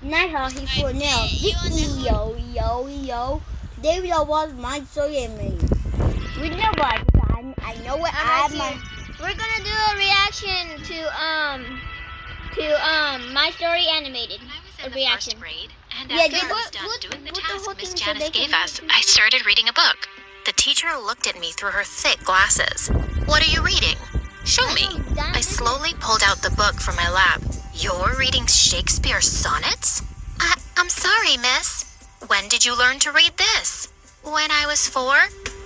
Now he's for now. Yo. David was my story and me. We know what I know what We're gonna do a reaction to My Story Animated. I was in the first grade, and Yeah, after I was done doing the task Miss Janice gave us, I started reading a book. The teacher looked at me through her thick glasses. What are you reading? Show me. I slowly pulled out the book from my lap. You're reading Shakespeare sonnets? I'm sorry, miss. When did you learn to read this? When I was 4.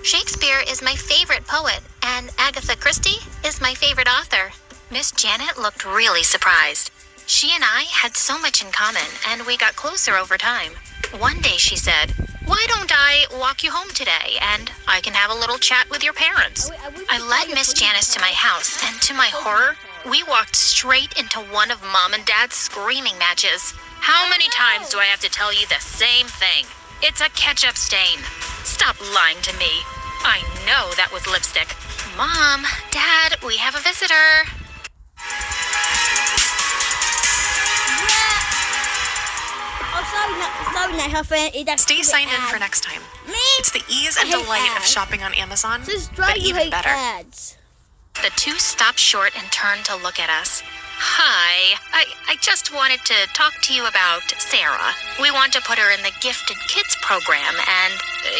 Shakespeare is my favorite poet, and Agatha Christie is my favorite author. Miss Janet looked really surprised. She and I had so much in common, and we got closer over time. One day she said, "Why don't I walk you home today, and I can have a little chat with your parents?" I led Miss Janice to my house, and to my horror, we walked straight into one of Mom and Dad's screaming matches. How many times do I have to tell you the same thing? It's a ketchup stain. Stop lying to me. I know that was lipstick. Mom, Dad, we have a visitor. Sorry, Nighthawk fan. Stay signed in for next time. Me? It's the ease and delight of shopping on Amazon, Just but even better. ads. The two stopped short and turned to look at us. Hi, I just wanted to talk to you about Sarah. We want to put her in the Gifted Kids program and,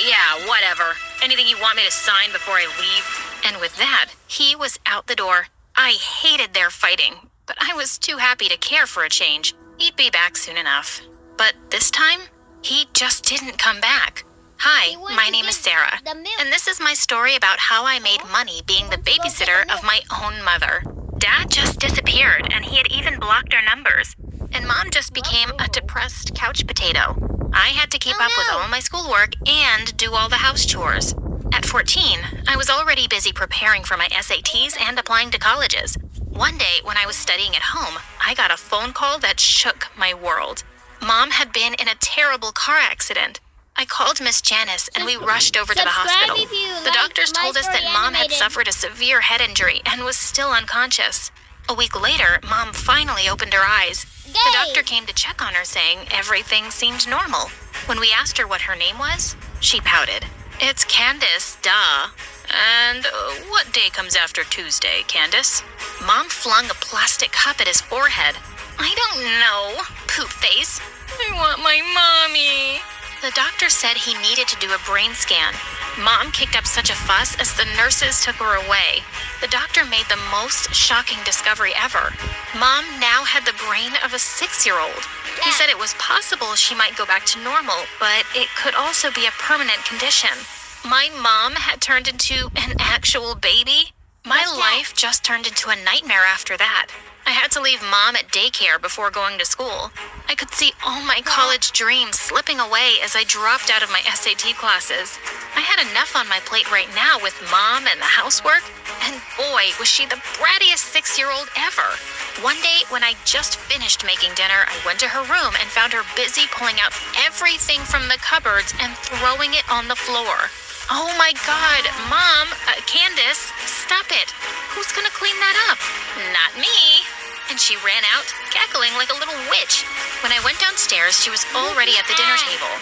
yeah, whatever. Anything you want me to sign before I leave? And with that, he was out the door. I hated their fighting, but I was too happy to care for a change. He'd be back soon enough. But this time, he just didn't come back. Hi, my name is Sarah, and this is my story about how I made money being the babysitter of my own mother. Dad just disappeared, and he had even blocked our numbers. And Mom just became a depressed couch potato. I had to keep up with all my schoolwork and do all the house chores. At 14, I was already busy preparing for my SATs and applying to colleges. One day, when I was studying at home, I got a phone call that shook my world. Mom had been in a terrible car accident. I called Miss Janice and we rushed over to the hospital. The doctors told us that Mom had suffered a severe head injury and was still unconscious. A week later, Mom finally opened her eyes. The doctor came to check on her, saying everything seemed normal. When we asked her what her name was, she pouted. It's Candace, duh. And what day comes after Tuesday, Candace? Mom flung a plastic cup at his forehead. I don't know, poop face. I want my mommy. The doctor said he needed to do a brain scan. Mom kicked up such a fuss as the nurses took her away. The doctor made the most shocking discovery ever. Mom now had the brain of a 6-year-old. He said it was possible she might go back to normal, but it could also be a permanent condition. My mom had turned into an actual baby. My life just turned into a nightmare after that. I had to leave Mom at daycare before going to school. I could see all my college dreams slipping away as I dropped out of my SAT classes. I had enough on my plate right now with Mom and the housework, and boy, was she the brattiest 6-year-old ever. One day, when I just finished making dinner, I went to her room and found her busy pulling out everything from the cupboards and throwing it on the floor. Oh my God, Mom, Candace, stop it. Who's gonna clean that up? Not me. And she ran out, cackling like a little witch. When I went downstairs, she was already at the dinner table.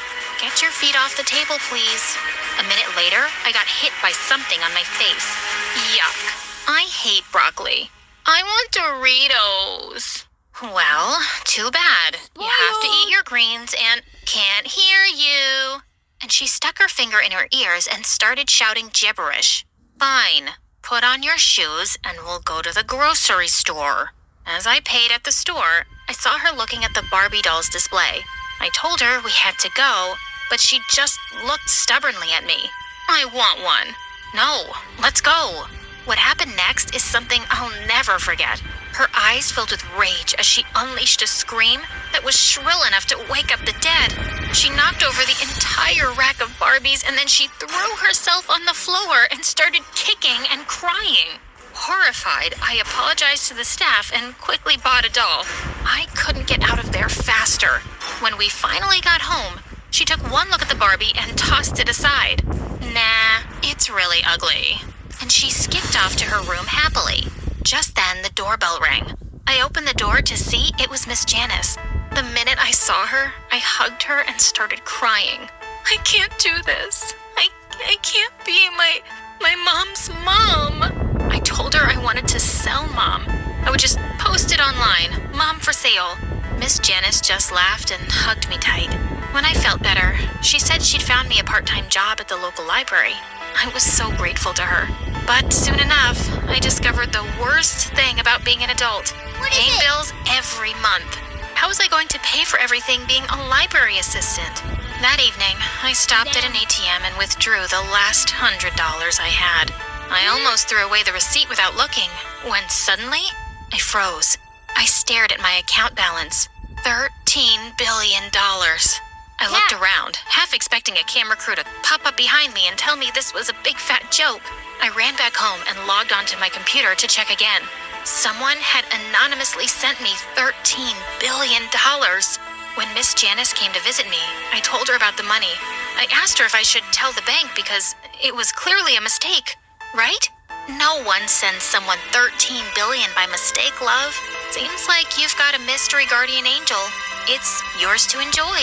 Get your feet off the table, please. A minute later, I got hit by something on my face. Yuck. I hate broccoli. I want Doritos. Well, too bad. You have to eat your greens and can't hear you. And she stuck her finger in her ears and started shouting gibberish. Fine. Put on your shoes and we'll go to the grocery store. As I paid at the store, I saw her looking at the Barbie dolls display. I told her we had to go, but she just looked stubbornly at me. I want one. No, let's go. What happened next is something I'll never forget. Her eyes filled with rage as she unleashed a scream that was shrill enough to wake up the dead. She knocked over the entire rack of Barbies and then she threw herself on the floor and started kicking and crying. Horrified, I apologized to the staff and quickly bought a doll. I couldn't get out of there faster. When we finally got home, she took one look at the Barbie and tossed it aside. Nah, it's really ugly. And she skipped off to her room happily. Just then, the doorbell rang. I opened the door to see it was Miss Janice. The minute I saw her, I hugged her and started crying. I can't do this. I can't be my mom's mom. I told her I wanted to sell Mom. I would just post it online, Mom for sale. Miss Janice just laughed and hugged me tight. When I felt better, she said she'd found me a part-time job at the local library. I was so grateful to her. But soon enough, I discovered the worst thing about being an adult. Paying bills every month. How was I going to pay for everything being a library assistant? That evening, I stopped at an ATM and withdrew the last $100 I had. I almost threw away the receipt without looking, when suddenly, I froze. I stared at my account balance. $13 billion. I looked around, half expecting a camera crew to pop up behind me and tell me this was a big fat joke. I ran back home and logged onto my computer to check again. Someone had anonymously sent me $13 billion. When Miss Janice came to visit me, I told her about the money. I asked her if I should tell the bank because it was clearly a mistake, right? No one sends someone $13 billion by mistake, love. Seems like you've got a mystery guardian angel. It's yours to enjoy.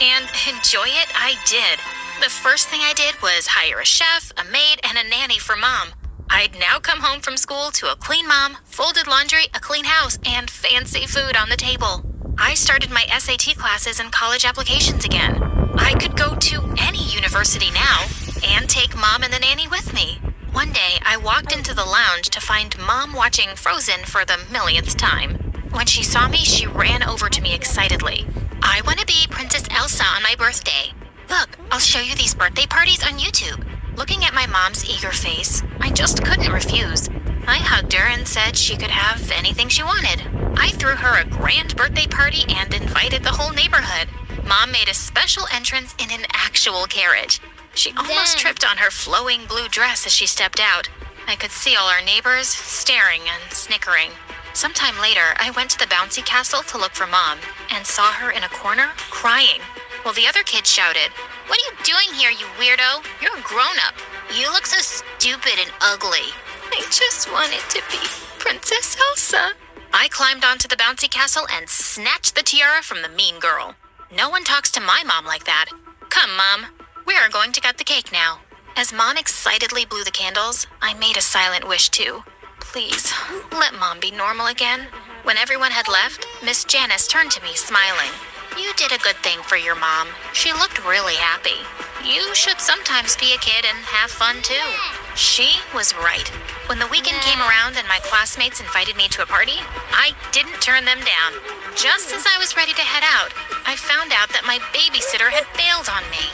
And enjoy it I did. The first thing I did was hire a chef, a maid, and a nanny for Mom. I'd now come home from school to a clean mom, folded laundry, a clean house, and fancy food on the table. I started my SAT classes and college applications again. I could go to any university now and take Mom and the nanny with me. One day, I walked into the lounge to find Mom watching Frozen for the millionth time. When she saw me, she ran over to me excitedly. I want to be Princess Elsa on my birthday. Look, I'll show you these birthday parties on YouTube. Looking at my mom's eager face, I just couldn't refuse. I hugged her and said she could have anything she wanted. I threw her a grand birthday party and invited the whole neighborhood. Mom made a special entrance in an actual carriage. She almost tripped on her flowing blue dress as she stepped out. I could see all our neighbors staring and snickering. Sometime later, I went to the bouncy castle to look for Mom and saw her in a corner crying. While the other kids shouted, "What are you doing here, you weirdo? You're a grown-up. You look so stupid and ugly." I just wanted to be Princess Elsa. I climbed onto the bouncy castle and snatched the tiara from the mean girl. No one talks to my mom like that. Come, Mom. We are going to cut the cake now. As Mom excitedly blew the candles, I made a silent wish too. Please, let Mom be normal again. When everyone had left, Miss Janice turned to me, smiling. You did a good thing for your mom. She looked really happy. You should sometimes be a kid and have fun too. She was right. When the weekend came around and my classmates invited me to a party, I didn't turn them down. Just as I was ready to head out, I found out that my babysitter had bailed on me.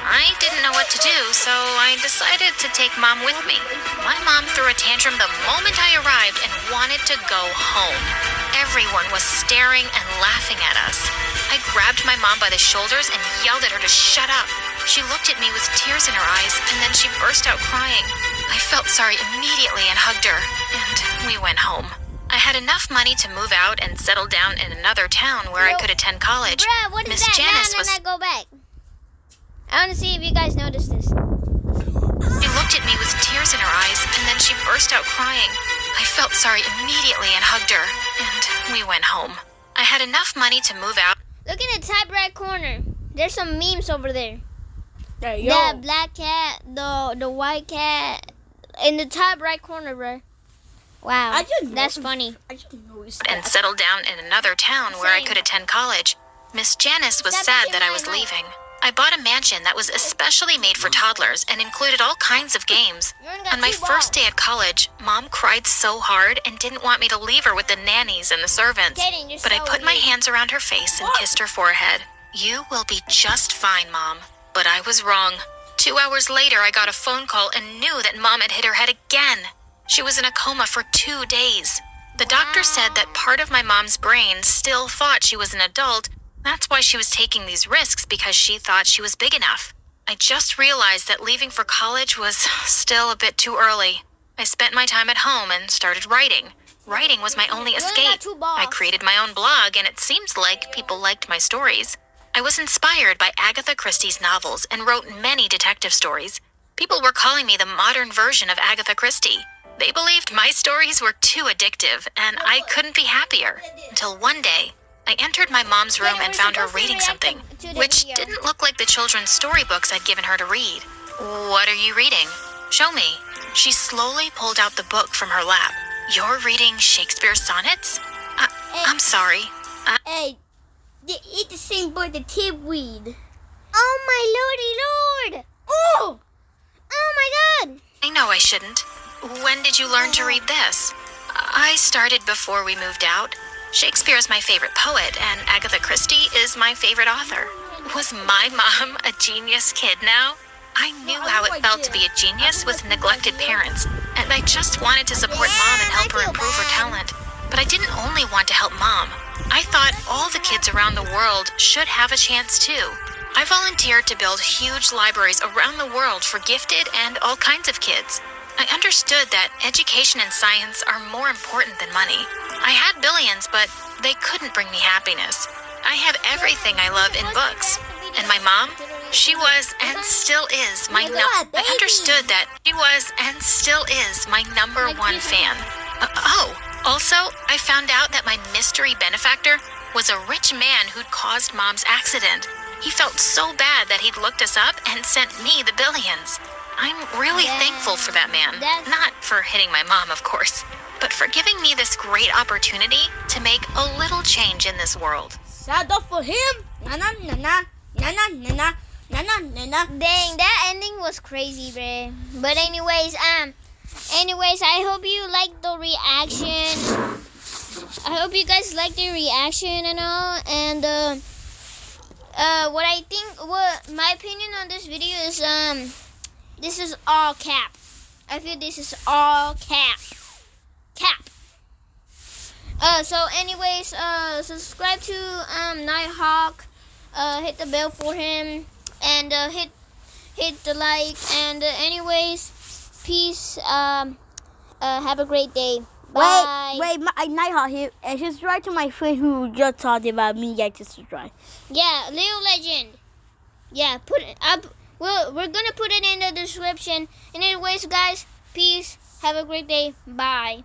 I didn't know what to do, so I decided to take Mom with me. My mom threw a tantrum the moment I arrived and wanted to go home. Everyone was staring and laughing at us. I grabbed my mom by the shoulders and yelled at her to shut up. She looked at me with tears in her eyes, and then she burst out crying. I felt sorry immediately and hugged her, and we went home. I had enough money to move out and settle down in another town where I could attend college. Bruh, what is Miss that? Janice Now, was... then I go back. I want to see if you guys noticed this. She looked at me with tears in her eyes, and then she burst out crying. I felt sorry immediately and hugged her, and we went home. I had enough money to move out. Look in the top right corner. There's some memes over there. There you The go. black cat, the white cat, in the top right corner, bro. Wow, I just that's noticed- funny. I just noticed And that. settled down in another town where I Same. could attend college. Miss Janice was Stop sad making that I my was noise. leaving. I bought a mansion that was especially made for toddlers and included all kinds of games. You only got On my 2 first balls. day at college, Mom cried so hard and didn't want me to leave her with the nannies and the servants. Kaden, you're But I so put my weird. hands around her face and kissed her forehead. You will be just fine, Mom. But I was wrong. 2 hours later, I got a phone call and knew that Mom had hit her head again. She was in a coma for 2 days. The doctor said that part of my mom's brain still thought she was an adult. That's why she was taking these risks, because she thought she was big enough. I just realized that leaving for college was still a bit too early. I spent my time at home and started writing. Writing was my only You only got escape. 2 balls. I created my own blog, and it seems like people liked my stories. I was inspired by Agatha Christie's novels and wrote many detective stories. People were calling me the modern version of Agatha Christie. They believed my stories were too addictive, and I couldn't be happier. Until one day, I entered my mom's room and found her reading something, which didn't look like the children's storybooks I'd given her to read. What are you reading? Show me. She slowly pulled out the book from her lap. You're reading Shakespeare's sonnets? I'm sorry. Hey, they eat the same book the kid read. Oh my lordy lord! Oh! Oh my god! I know I shouldn't. When did you learn to read this? I started before we moved out. Shakespeare is my favorite poet, and Agatha Christie is my favorite author. Was my mom a genius kid now? I knew how it felt to be a genius with neglected parents, and I just wanted to support Mom and help her improve her talent. But I didn't only want to help Mom. I thought all the kids around the world should have a chance too. I volunteered to build huge libraries around the world for gifted and all kinds of kids. I understood that education and science are more important than money. I had billions, but they couldn't bring me happiness. I have everything I love in books. And my mom, she was and still is my I understood that she was and still is my #1 fan. Also, I found out that my mystery benefactor was a rich man who'd caused Mom's accident. He felt so bad that he'd looked us up and sent me the billions. I'm really thankful for that man. Not for hitting my mom, of course, but for giving me this great opportunity to make a little change in this world. Sad up for him. Na na na na na na na na na na na. Dang, that ending was crazy, bruh. But anyways, I hope you liked the reaction. I hope you guys liked the reaction and all. And what my opinion on this video is, this is all cap. I feel this is all cap. So anyways, subscribe to Nighthawk. Hit the bell for him, and hit the like. And anyways, peace. Have a great day. Bye. Wait, Nighthawk here. And subscribe to my friend who just talked about me. Yeah, just subscribe. Yeah, Little Legend. Yeah, put it up. We're gonna put it in the description. And anyways, guys, peace. Have a great day. Bye.